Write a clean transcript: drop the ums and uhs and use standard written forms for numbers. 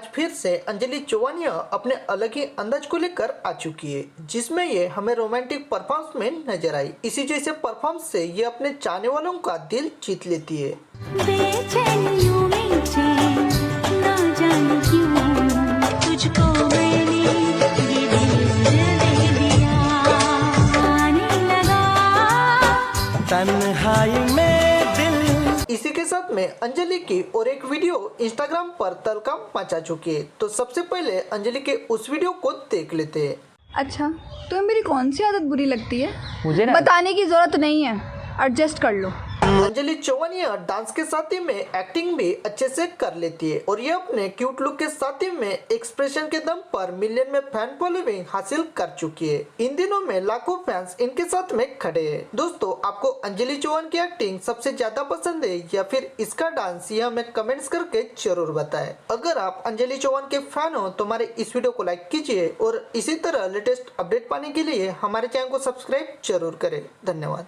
आज फिर से अंजलि चौवानिया अपने अलग ही अंदाज को लेकर आ चुकी है, जिसमें ये हमें रोमांटिक परफॉर्मेंस में नजर आई। इसी जैसे परफॉर्मेंस से ये अपने चाहने वालों का दिल जीत लेती है। इसी के साथ में अंजलि की और एक वीडियो इंस्टाग्राम पर तहलका मचा चुकी है। तो सबसे पहले अंजलि के उस वीडियो को देख लेते हैं। अच्छा, तुम्हें मेरी कौन सी आदत बुरी लगती है? मुझे बताने की जरूरत नहीं है, एडजस्ट कर लो। अंजलि चौवानिया डांस के साथ ही में एक्टिंग भी अच्छे से कर लेती है और ये अपने क्यूट लुक के साथ ही में एक्सप्रेशन के दम पर मिलियन में फैन फॉलोइंग हासिल कर चुकी है। इन दिनों में लाखों फैंस इनके साथ में खड़े हैं। दोस्तों, आपको अंजलि चौहान की एक्टिंग सबसे ज्यादा पसंद है या फिर इसका डांस, यह हमें कमेंट्स करके जरूर बताएं। अगर आप अंजलि चौहान के फैन हो तो हमारे इस वीडियो को लाइक कीजिए और इसी तरह लेटेस्ट अपडेट पाने के लिए हमारे चैनल को सब्सक्राइब जरूर करें। धन्यवाद।